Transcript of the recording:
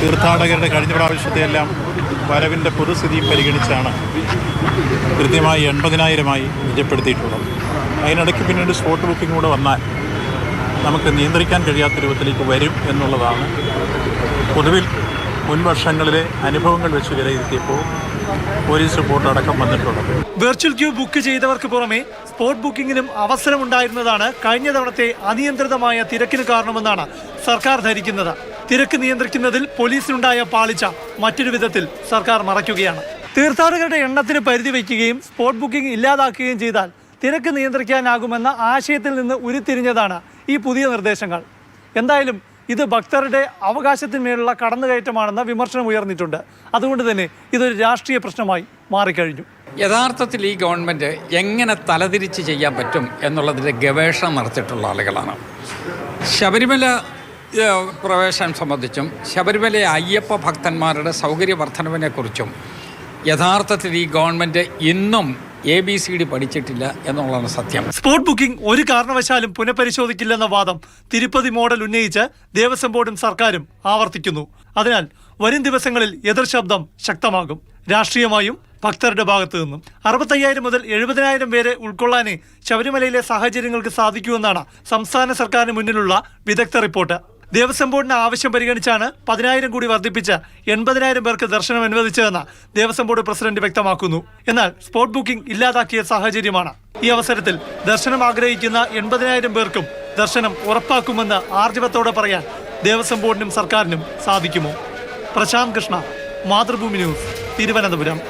തീർത്ഥാടകരുടെ കഴിഞ്ഞ പ്രാവശ്യത്തെയെല്ലാം വരവിൻ്റെ പൊതുസ്ഥിതിയും പരിഗണിച്ചാണ് കൃത്യമായി 80,000-ആയി നിജപ്പെടുത്തിയിട്ടുള്ളത്. അതിനിടയ്ക്ക് പിന്നീട് സ്പോട്ട് ബുക്കിംഗ് കൂടെ വന്നാൽ നമുക്ക് നിയന്ത്രിക്കാൻ കഴിയാത്ത രൂപത്തിലേക്ക് വരും എന്നുള്ളതാണ് പൊതുവിൽ മുൻ വർഷങ്ങളിലെ അനുഭവങ്ങൾ വെച്ച് വിലയിരുത്തിയപ്പോൾ പോലീസ് റിപ്പോർട്ട് അടക്കം വന്നിട്ടുള്ളത്. വെർച്വൽ ക്യൂ ബുക്ക് ചെയ്തവർക്ക് പുറമെ സ്പോട്ട് ബുക്കിങ്ങിനും അവസരമുണ്ടായിരുന്നതാണ് കഴിഞ്ഞ തവണത്തെ അനിയന്ത്രിതമായ തിരക്കിന് കാരണമെന്നാണ് സർക്കാർ ധരിക്കുന്നത്. തിരക്ക് നിയന്ത്രിക്കുന്നതിൽ പോലീസിനുണ്ടായ പാളിച്ച മറ്റൊരു വിധത്തിൽ സർക്കാർ മറയ്ക്കുകയാണ്. തീർത്ഥാടകരുടെ എണ്ണത്തിന് പരിധി വയ്ക്കുകയും സ്പോട്ട് ബുക്കിംഗ് ഇല്ലാതാക്കുകയും ചെയ്താൽ തിരക്ക് നിയന്ത്രിക്കാനാകുമെന്ന ആശയത്തിൽ നിന്ന് ഉരുത്തിരിഞ്ഞതാണ് ഈ പുതിയ നിർദ്ദേശങ്ങൾ. എന്തായാലും ഇത് ഭക്തരുടെ അവകാശത്തിന്മേലുള്ള കടന്നുകയറ്റമാണെന്ന വിമർശനം ഉയർന്നിട്ടുണ്ട്. അതുകൊണ്ട് തന്നെ ഇതൊരു രാഷ്ട്രീയ പ്രശ്നമായി മാറിക്കഴിഞ്ഞു. യഥാർത്ഥത്തിൽ ഈ ഗവൺമെൻറ് എങ്ങനെ തലതിരിച്ച് ചെയ്യാൻ പറ്റും എന്നുള്ളതിൻ്റെ ഗവേഷണം നടത്തിയിട്ടുള്ള ആളുകളാണ്. ശബരിമല പ്രവേശനം സംബന്ധിച്ചും ശബരിമല അയ്യപ്പ ഭക്തന്മാരുടെ സൗകര്യ വർധനവിനെക്കുറിച്ചും യഥാർത്ഥത്തിൽ ഈ ഗവൺമെൻറ് ഇന്നും ABCD പഠിച്ചിട്ടില്ല എന്നുള്ളതാണ് സത്യം. സ്പോട്ട് ബുക്കിംഗ് ഒരു കാരണവശാലും പുനഃപരിശോധിക്കില്ലെന്ന വാദം തിരുപ്പതി മോഡൽ ഉന്നയിച്ച് ദേവസ്വം ബോർഡും സർക്കാരും ആവർത്തിക്കുന്നു. അതിനാൽ വരും ദിവസങ്ങളിൽ എതിർശബ്ദം ശക്തമാകും. രാഷ്ട്രീയമായും ഭക്തരുടെ ഭാഗത്തു നിന്നും 65,000 മുതൽ 70,000 പേരെ ഉൾക്കൊള്ളാനേ ശബരിമലയിലെ സാഹചര്യങ്ങൾക്ക് സാധിക്കുമെന്നാണ് സംസ്ഥാന സർക്കാരിന് മുന്നിലുള്ള വിദഗ്ധ റിപ്പോർട്ട്. ദേവസ്വം ബോർഡിന്റെ ആവശ്യം പരിഗണിച്ചാണ് 10,000 കൂടി വർദ്ധിപ്പിച്ച് 80,000 പേർക്ക് ദർശനം അനുവദിച്ചതെന്ന് ദേവസ്വം ബോർഡ് പ്രസിഡന്റ് വ്യക്തമാക്കുന്നു. എന്നാൽ സ്പോട്ട് ബുക്കിംഗ് ഇല്ലാതാക്കിയ സാഹചര്യമാണ്. ഈ അവസരത്തിൽ ദർശനം ആഗ്രഹിക്കുന്ന 80,000 പേർക്കും ദർശനം ഉറപ്പാക്കുമെന്ന് ആർജവത്തോടെ പറയാൻ ദേവസ്വം ബോർഡിനും സർക്കാരിനും സാധിക്കുമോ? പ്രശാന്ത് കൃഷ്ണ, മാതൃഭൂമി ന്യൂസ്, തിരുവനന്തപുരം.